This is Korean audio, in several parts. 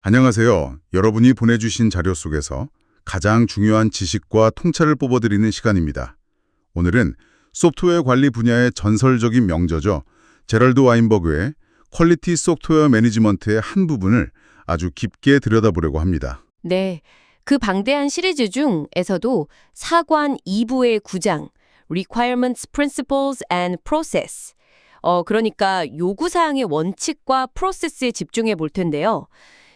안녕하세요. 여러분이 보내주신 자료 속에서 가장 중요한 지식과 통찰을 뽑아드리는 시간입니다. 오늘은 소프트웨어 관리 분야의 전설적인 명저죠. 제럴드 와인버그의 퀄리티 소프트웨어 매니지먼트의 한 부분을 아주 깊게 들여다보려고 합니다. 네, 그 방대한 시리즈 중에서도 사관 2부의 9장 Requirements, Principles and Process 그러니까 요구사항의 원칙과 프로세스에 집중해 볼 텐데요.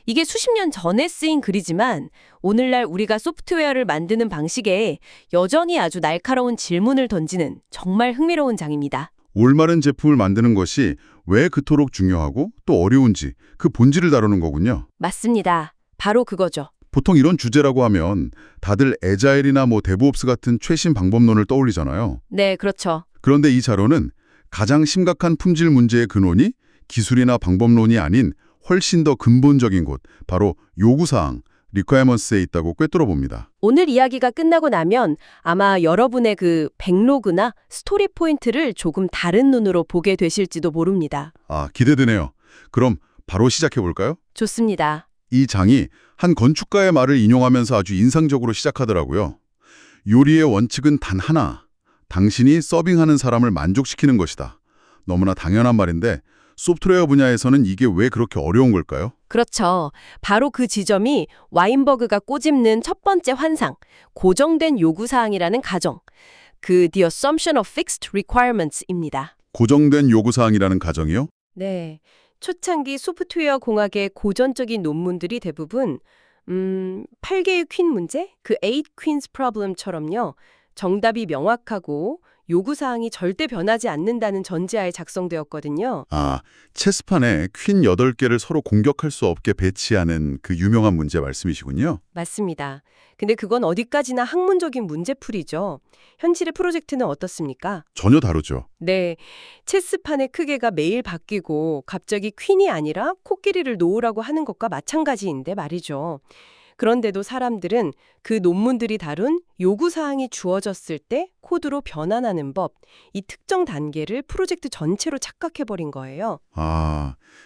이게 수십 년 전에 쓰인 글이지만 오늘날 우리가 소프트웨어를 만드는 방식에 여전히 아주 날카로운 질문을 던지는 정말 흥미로운 장입니다. 올바른 제품을 만드는 것이 왜 그토록 중요하고 또 어려운지 그 본질을 다루는 거군요. 맞습니다. 바로 그거죠. 보통 이런 주제라고 하면 다들 애자일이나 데브옵스 같은 최신 방법론을 떠올리잖아요. 네, 그렇죠. 그런데 이 자료는 가장 심각한 품질 문제의 근원이 기술이나 방법론이 아닌 훨씬 더 근본적인 곳, 바로 요구사항, 리퀘어먼스에 있다고 꿰뚫어 봅니다. 오늘 이야기가 끝나고 나면 아마 여러분의 그 백로그나 스토리 포인트를 조금 다른 눈으로 보게 되실지도 모릅니다. 기대되네요. 그럼 바로 시작해 볼까요? 좋습니다. 이 장이 한 건축가의 말을 인용하면서 아주 인상적으로 시작하더라고요. 요리의 원칙은 단 하나, 당신이 서빙하는 사람을 만족시키는 것이다. 너무나 당연한 말인데 소프트웨어 분야에서는 이게 왜 그렇게 어려운 걸까요? 그렇죠. 바로 그 지점이 와인버그가 꼬집는 첫 번째 환상, 고정된 요구사항이라는 가정, 그 The Assumption of Fixed Requirements입니다. 고정된 요구사항이라는 가정이요? 네, 초창기 소프트웨어 공학의 고전적인 논문들이 대부분 8개의 퀸 문제, 그 8 Queens Problem처럼요. 정답이 명확하고 요구사항이 절대 변하지 않는다는 전제하에 작성되었거든요. 체스판에 퀸 8개를 서로 공격할 수 없게 배치하는 그 유명한 문제 말씀이시군요. 맞습니다. 근데 그건 어디까지나 학문적인 문제풀이죠. 현실의 프로젝트는 어떻습니까? 전혀 다르죠. 네, 체스판의 크기가 매일 바뀌고 갑자기 퀸이 아니라 코끼리를 놓으라고 하는 것과 마찬가지인데 말이죠. 그런데도 사람들은 그 논문들이 다룬 요구사항이 주어졌을 때 코드로 변환하는 법, 이 특정 단계를 프로젝트 전체로 착각해버린 거예요.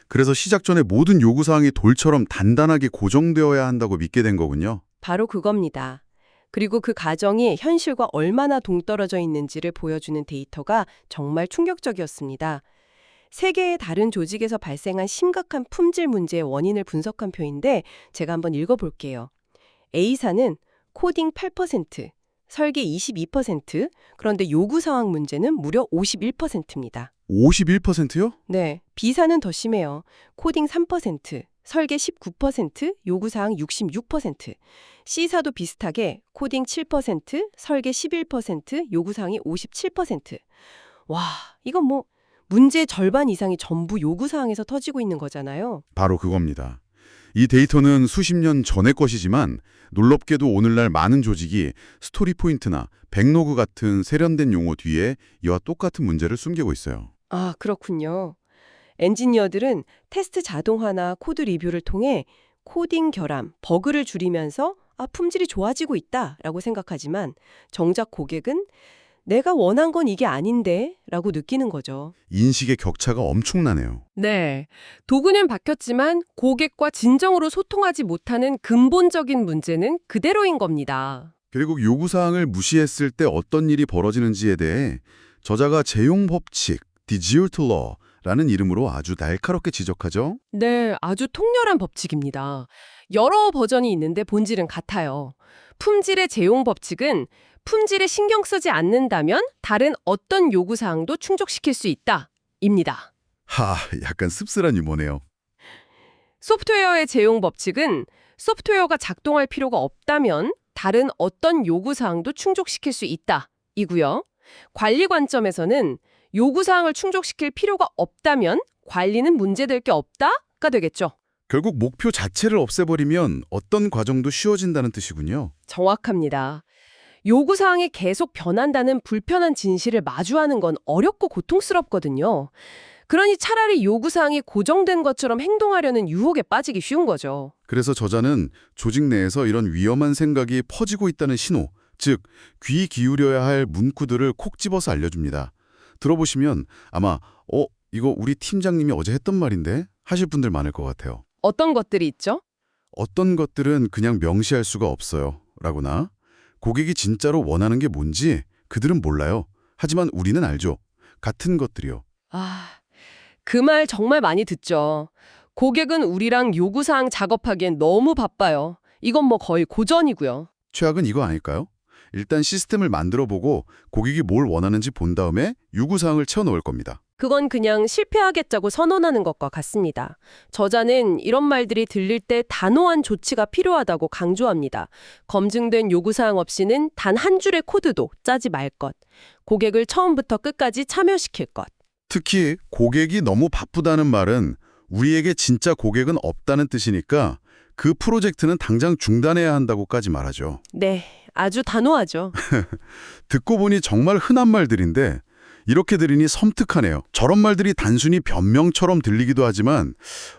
그래서 시작 전에 모든 요구사항이 돌처럼 단단하게 고정되어야 한다고 믿게 된 거군요. 바로 그겁니다. 그리고 그 가정이 현실과 얼마나 동떨어져 있는지를 보여주는 데이터가 정말 충격적이었습니다. 세계의 다른 조직에서 발생한 심각한 품질 문제의 원인을 분석한 표인데 제가 한번 읽어볼게요. A사는 코딩 8%, 설계 22%, 그런데 요구사항 문제는 무려 51%입니다. 51%요? 네, B사는 더 심해요. 코딩 3%, 설계 19%, 요구사항 66%. C사도 비슷하게 코딩 7%, 설계 11%, 요구사항이 57%. 와, 이건 문제의 절반 이상이 전부 요구사항에서 터지고 있는 거잖아요. 바로 그겁니다. 이 데이터는 수십 년 전의 것이지만 놀랍게도 오늘날 많은 조직이 스토리 포인트나 백로그 같은 세련된 용어 뒤에 이와 똑같은 문제를 숨기고 있어요. 그렇군요. 엔지니어들은 테스트 자동화나 코드 리뷰를 통해 코딩 결함, 버그를 줄이면서 품질이 좋아지고 있다라고 생각하지만 정작 고객은 내가 원한 건 이게 아닌데 라고 느끼는 거죠. 인식의 격차가 엄청나네요. 네. 도구는 바뀌었지만 고객과 진정으로 소통하지 못하는 근본적인 문제는 그대로인 겁니다. 그리고 요구사항을 무시했을 때 어떤 일이 벌어지는지에 대해 저자가 제용 법칙, The Geert Law라는 이름으로 아주 날카롭게 지적하죠. 네, 아주 통렬한 법칙입니다. 여러 버전이 있는데 본질은 같아요. 품질의 제용 법칙은 품질에 신경 쓰지 않는다면 다른 어떤 요구사항도 충족시킬 수 있다. 입니다. 약간 씁쓸한 유머네요. 소프트웨어의 제용 법칙은 소프트웨어가 작동할 필요가 없다면 다른 어떤 요구사항도 충족시킬 수 있다. 이고요. 관리 관점에서는 요구사항을 충족시킬 필요가 없다면 관리는 문제될 게 없다가 되겠죠. 결국 목표 자체를 없애버리면 어떤 과정도 쉬워진다는 뜻이군요. 정확합니다. 요구사항이 계속 변한다는 불편한 진실을 마주하는 건 어렵고 고통스럽거든요. 그러니 차라리 요구사항이 고정된 것처럼 행동하려는 유혹에 빠지기 쉬운 거죠. 그래서 저자는 조직 내에서 이런 위험한 생각이 퍼지고 있다는 신호, 즉 귀 기울여야 할 문구들을 콕 집어서 알려줍니다. 들어보시면 아마 이거 우리 팀장님이 어제 했던 말인데 하실 분들 많을 것 같아요. 어떤 것들이 있죠? 어떤 것들은 그냥 명시할 수가 없어요. 라거나 고객이 진짜로 원하는 게 뭔지 그들은 몰라요. 하지만 우리는 알죠. 같은 것들이요. 아, 그 말 정말 많이 듣죠. 고객은 우리랑 요구사항 작업하기엔 너무 바빠요. 이건 뭐 거의 고전이고요. 최악은 이거 아닐까요? 일단 시스템을 만들어보고 고객이 뭘 원하는지 본 다음에 요구사항을 채워넣을 겁니다. 그건 그냥 실패하겠자고 선언하는 것과 같습니다. 저자는 이런 말들이 들릴 때 단호한 조치가 필요하다고 강조합니다. 검증된 요구사항 없이는 단 한 줄의 코드도 짜지 말 것. 고객을 처음부터 끝까지 참여시킬 것. 특히 고객이 너무 바쁘다는 말은 우리에게 진짜 고객은 없다는 뜻이니까 그 프로젝트는 당장 중단해야 한다고까지 말하죠. 네, 아주 단호하죠. 듣고 보니 정말 흔한 말들인데 이렇게 들으니 섬뜩하네요. 저런 말들이 단순히 변명처럼 들리기도 하지만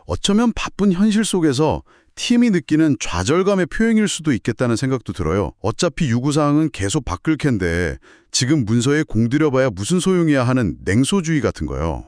어쩌면 바쁜 현실 속에서 팀이 느끼는 좌절감의 표현일 수도 있겠다는 생각도 들어요. 어차피 요구사항은 계속 바뀔 텐데 지금 문서에 공들여봐야 무슨 소용이야 하는 냉소주의 같은 거요.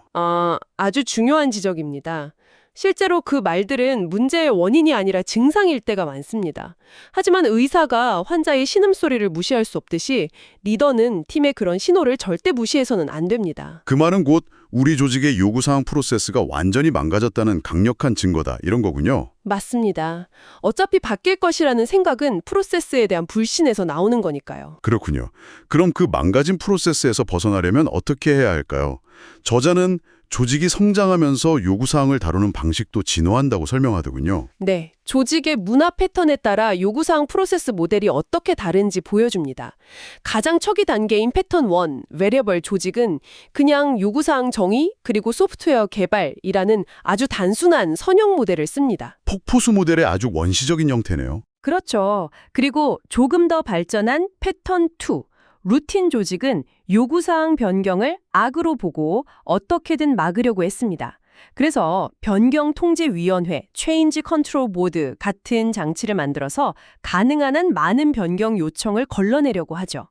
아주 중요한 지적입니다. 실제로 그 말들은 문제의 원인이 아니라 증상일 때가 많습니다. 하지만 의사가 환자의 신음소리를 무시할 수 없듯이 리더는 팀의 그런 신호를 절대 무시해서는 안 됩니다. 그 말은 곧 우리 조직의 요구사항 프로세스가 완전히 망가졌다는 강력한 증거다 이런 거군요. 맞습니다. 어차피 바뀔 것이라는 생각은 프로세스에 대한 불신에서 나오는 거니까요. 그렇군요. 그럼 그 망가진 프로세스에서 벗어나려면 어떻게 해야 할까요? 저자는 조직이 성장하면서 요구사항을 다루는 방식도 진화한다고 설명하더군요. 네, 조직의 문화 패턴에 따라 요구사항 프로세스 모델이 어떻게 다른지 보여줍니다. 가장 초기 단계인 패턴 1, 웨리어블 조직은 그냥 요구사항 정의 그리고 소프트웨어 개발이라는 아주 단순한 선형 모델을 씁니다. 폭포수 모델의 아주 원시적인 형태네요. 그렇죠. 그리고 조금 더 발전한 패턴 2, 루틴 조직은 요구사항 변경을 악으로 보고 어떻게든 막으려고 했습니다. 그래서 변경통제위원회, 체인지 컨트롤 보드 같은 장치를 만들어서 가능한 한 많은 변경 요청을 걸러내려고 하죠.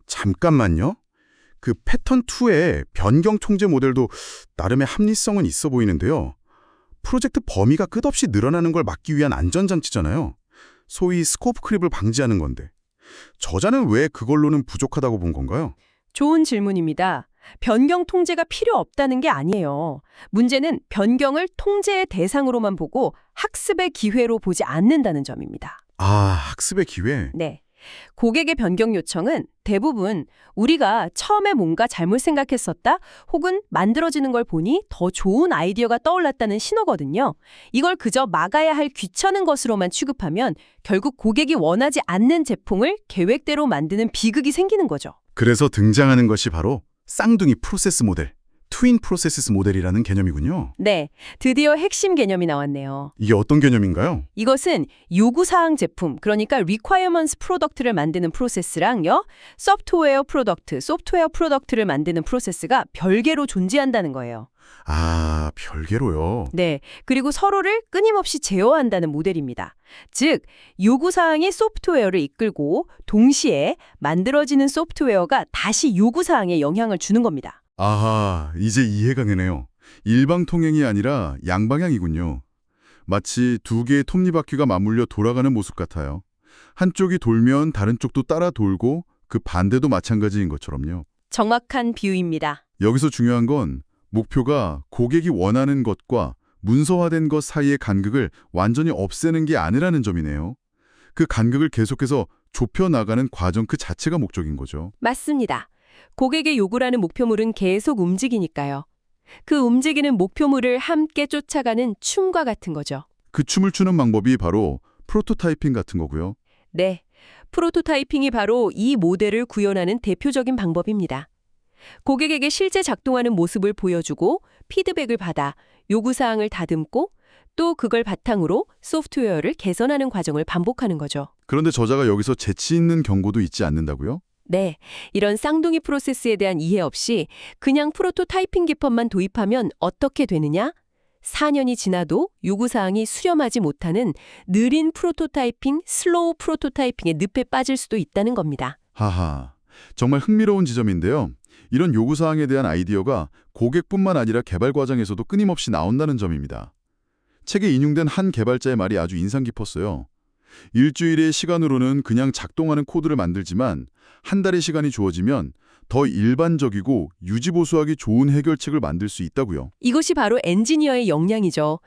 잠깐만요. 그 패턴 2의 변경 통제 모델도 나름의 합리성은 있어 보이는데요. 프로젝트 범위가 끝없이 늘어나는 걸 막기 위한 안전장치잖아요. 소위 스코프 크립을 방지하는 건데. 저자는 왜 그걸로는 부족하다고 본 건가요? 좋은 질문입니다. 변경 통제가 필요 없다는 게 아니에요. 문제는 변경을 통제의 대상으로만 보고 학습의 기회로 보지 않는다는 점입니다. 아, 학습의 기회. 네. 고객의 변경 요청은 대부분 우리가 처음에 뭔가 잘못 생각했었다 혹은 만들어지는 걸 보니 더 좋은 아이디어가 떠올랐다는 신호거든요. 이걸 그저 막아야 할 귀찮은 것으로만 취급하면 결국 고객이 원하지 않는 제품을 계획대로 만드는 비극이 생기는 거죠. 그래서 등장하는 것이 바로 쌍둥이 프로세스 모델, 트윈 프로세스 모델이라는 개념이군요. 네, 드디어 핵심 개념이 나왔네요. 이게 어떤 개념인가요? 이것은 요구사항 제품, 그러니까 requirements 프로덕트를 만드는 프로세스랑요, 소프트웨어 프로덕트를 만드는 프로세스가 별개로 존재한다는 거예요. 아, 별개로요. 네, 그리고 서로를 끊임없이 제어한다는 모델입니다. 즉, 요구사항이 소프트웨어를 이끌고 동시에 만들어지는 소프트웨어가 다시 요구사항에 영향을 주는 겁니다. 아하, 이제 이해가 되네요. 일방통행이 아니라 양방향이군요. 마치 두 개의 톱니바퀴가 맞물려 돌아가는 모습 같아요. 한쪽이 돌면 다른 쪽도 따라 돌고 그 반대도 마찬가지인 것처럼요. 정확한 비유입니다. 여기서 중요한 건 목표가 고객이 원하는 것과 문서화된 것 사이의 간극을 완전히 없애는 게 아니라는 점이네요. 그 간극을 계속해서 좁혀나가는 과정 그 자체가 목적인 거죠. 맞습니다. 고객의 요구라는 목표물은 계속 움직이니까요. 그 움직이는 목표물을 함께 쫓아가는 춤과 같은 거죠. 그 춤을 추는 방법이 바로 프로토타이핑 같은 거고요. 네, 프로토타이핑이 바로 이 모델을 구현하는 대표적인 방법입니다. 고객에게 실제 작동하는 모습을 보여주고 피드백을 받아 요구사항을 다듬고 또 그걸 바탕으로 소프트웨어를 개선하는 과정을 반복하는 거죠. 그런데 저자가 여기서 재치 있는 경고도 잊지 않는다고요? 네, 이런 쌍둥이 프로세스에 대한 이해 없이 그냥 프로토타이핑 기법만 도입하면 어떻게 되느냐? 4년이 지나도 요구사항이 수렴하지 못하는 느린 프로토타이핑, 슬로우 프로토타이핑의 늪에 빠질 수도 있다는 겁니다. 하하, 정말 흥미로운 지점인데요. 이런 요구사항에 대한 아이디어가 고객뿐만 아니라 개발 과정에서도 끊임없이 나온다는 점입니다. 책에 인용된 한 개발자의 말이 아주 인상 깊었어요. 일주일의 시간으로는 그냥 작동하는 코드를 만들지만 한 달의 시간이 주어지면 더 일반적이고 유지보수하기 좋은 해결책을 만들 수 있다고요. 이것이 바로 엔지니어의 역량이죠.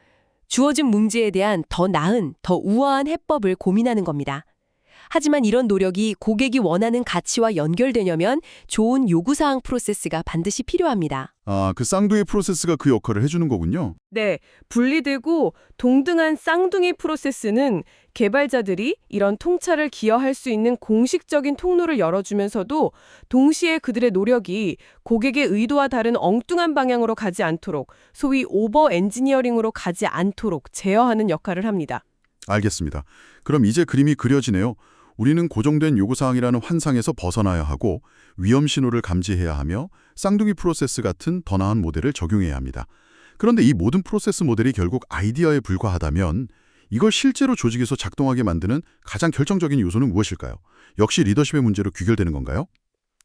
주어진 문제에 대한 더 나은, 더 우아한 해법을 고민하는 겁니다. 하지만 이런 노력이 고객이 원하는 가치와 연결되려면 좋은 요구사항 프로세스가 반드시 필요합니다. 아, 그 쌍둥이 프로세스가 그 역할을 해주는 거군요. 네, 분리되고 동등한 쌍둥이 프로세스는 개발자들이 이런 통찰을 기여할 수 있는 공식적인 통로를 열어주면서도 동시에 그들의 노력이 고객의 의도와 다른 엉뚱한 방향으로 가지 않도록, 소위 오버 엔지니어링으로 가지 않도록 제어하는 역할을 합니다. 알겠습니다. 그럼 이제 그림이 그려지네요. 우리는 고정된 요구사항이라는 환상에서 벗어나야 하고 위험 신호를 감지해야 하며 쌍둥이 프로세스 같은 더 나은 모델을 적용해야 합니다. 그런데 이 모든 프로세스 모델이 결국 아이디어에 불과하다면 이걸 실제로 조직에서 작동하게 만드는 가장 결정적인 요소는 무엇일까요? 역시 리더십의 문제로 귀결되는 건가요?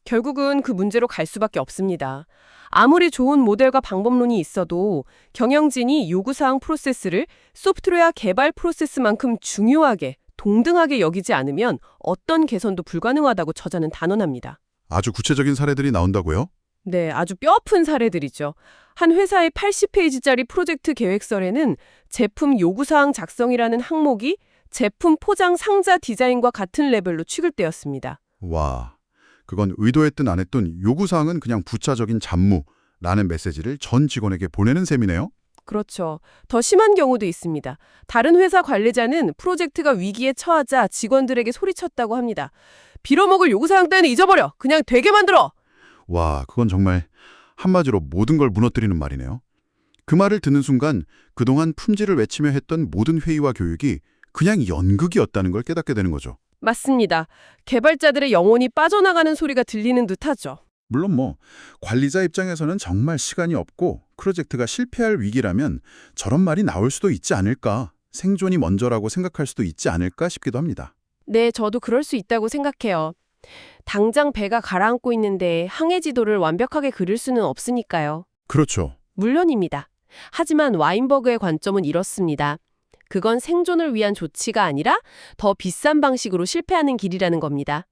결국은 그 문제로 갈 수밖에 없습니다. 아무리 좋은 모델과 방법론이 있어도 경영진이 요구사항 프로세스를 소프트웨어 개발 프로세스만큼 중요하게, 동등하게 여기지 않으면 어떤 개선도 불가능하다고 저자는 단언합니다. 아주 구체적인 사례들이 나온다고요? 네, 아주 뼈아픈 사례들이죠. 한 회사의 80페이지짜리 프로젝트 계획서에는 제품 요구사항 작성이라는 항목이 제품 포장 상자 디자인과 같은 레벨로 취급되었습니다. 와, 그건 의도했든 안 했든 요구사항은 그냥 부차적인 잡무라는 메시지를 전 직원에게 보내는 셈이네요? 그렇죠. 더 심한 경우도 있습니다. 다른 회사 관리자는 프로젝트가 위기에 처하자 직원들에게 소리쳤다고 합니다. 빌어먹을 요구사항 따위는 잊어버려! 그냥 되게 만들어! 와, 그건 정말 한마디로 모든 걸 무너뜨리는 말이네요. 그 말을 듣는 순간 그동안 품질을 외치며 했던 모든 회의와 교육이 그냥 연극이었다는 걸 깨닫게 되는 거죠. 맞습니다. 개발자들의 영혼이 빠져나가는 소리가 들리는 듯하죠. 물론 관리자 입장에서는 정말 시간이 없고 프로젝트가 실패할 위기라면 저런 말이 나올 수도 있지 않을까, 생존이 먼저라고 생각할 수도 있지 않을까 싶기도 합니다. 네, 저도 그럴 수 있다고 생각해요. 당장 배가 가라앉고 있는데 항해 지도를 완벽하게 그릴 수는 없으니까요. 그렇죠. 물론입니다. 하지만 와인버그의 관점은 이렇습니다. 그건 생존을 위한 조치가 아니라 더 비싼 방식으로 실패하는 길이라는 겁니다.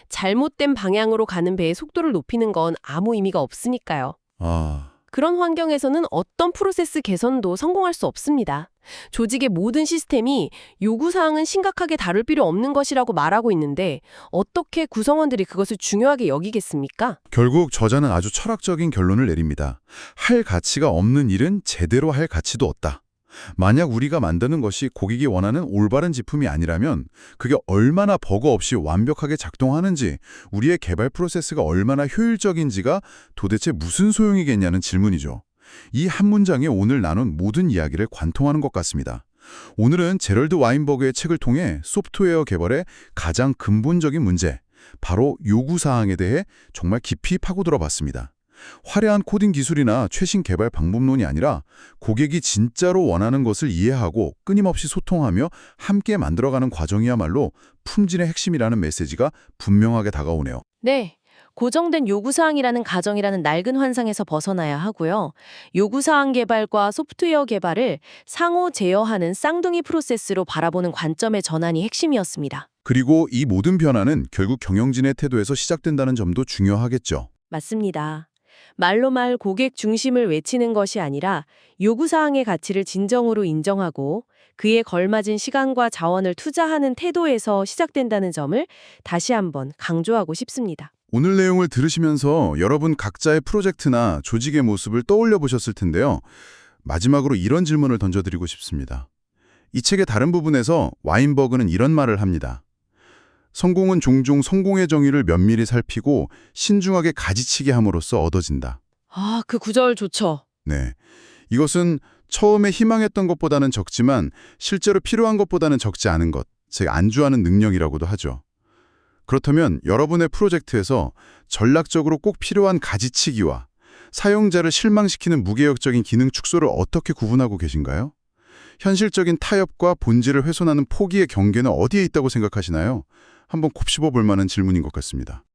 잘못된 방향으로 가는 배의 속도를 높이는 건 아무 의미가 없으니까요. 아, 그런 환경에서는 어떤 프로세스 개선도 성공할 수 없습니다. 조직의 모든 시스템이 요구사항은 심각하게 다룰 필요 없는 것이라고 말하고 있는데 어떻게 구성원들이 그것을 중요하게 여기겠습니까? 결국 저자는 아주 철학적인 결론을 내립니다. 할 가치가 없는 일은 제대로 할 가치도 없다. 만약 우리가 만드는 것이 고객이 원하는 올바른 제품이 아니라면 그게 얼마나 버거 없이 완벽하게 작동하는지, 우리의 개발 프로세스가 얼마나 효율적인지가 도대체 무슨 소용이겠냐는 질문이죠. 이 한 문장에 오늘 나눈 모든 이야기를 관통하는 것 같습니다. 오늘은 제럴드 와인버그의 책을 통해 소프트웨어 개발의 가장 근본적인 문제, 바로 요구사항에 대해 정말 깊이 파고들어 봤습니다. 화려한 코딩 기술이나 최신 개발 방법론이 아니라 고객이 진짜로 원하는 것을 이해하고 끊임없이 소통하며 함께 만들어가는 과정이야말로 품질의 핵심이라는 메시지가 분명하게 다가오네요. 네. 고정된 요구사항이라는 가정이라는 낡은 환상에서 벗어나야 하고요. 요구사항 개발과 소프트웨어 개발을 상호 제어하는 쌍둥이 프로세스로 바라보는 관점의 전환이 핵심이었습니다. 그리고 이 모든 변화는 결국 경영진의 태도에서 시작된다는 점도 중요하겠죠. 맞습니다. 말로 말 고객 중심을 외치는 것이 아니라 요구사항의 가치를 진정으로 인정하고 그에 걸맞은 시간과 자원을 투자하는 태도에서 시작된다는 점을 다시 한번 강조하고 싶습니다. 오늘 내용을 들으시면서 여러분 각자의 프로젝트나 조직의 모습을 떠올려 보셨을 텐데요. 마지막으로 이런 질문을 던져드리고 싶습니다. 이 책의 다른 부분에서 와인버그는 이런 말을 합니다. 성공은 종종 성공의 정의를 면밀히 살피고 신중하게 가지치게 함으로써 얻어진다. 아, 그 구절 좋죠. 네, 이것은 처음에 희망했던 것보다는 적지만 실제로 필요한 것보다는 적지 않은 것, 즉 안주하는 능력이라고도 하죠. 그렇다면 여러분의 프로젝트에서 전략적으로 꼭 필요한 가지치기와 사용자를 실망시키는 무계획적인 기능 축소를 어떻게 구분하고 계신가요? 현실적인 타협과 본질을 훼손하는 포기의 경계는 어디에 있다고 생각하시나요? 한번 곱씹어 볼 만한 질문인 것 같습니다.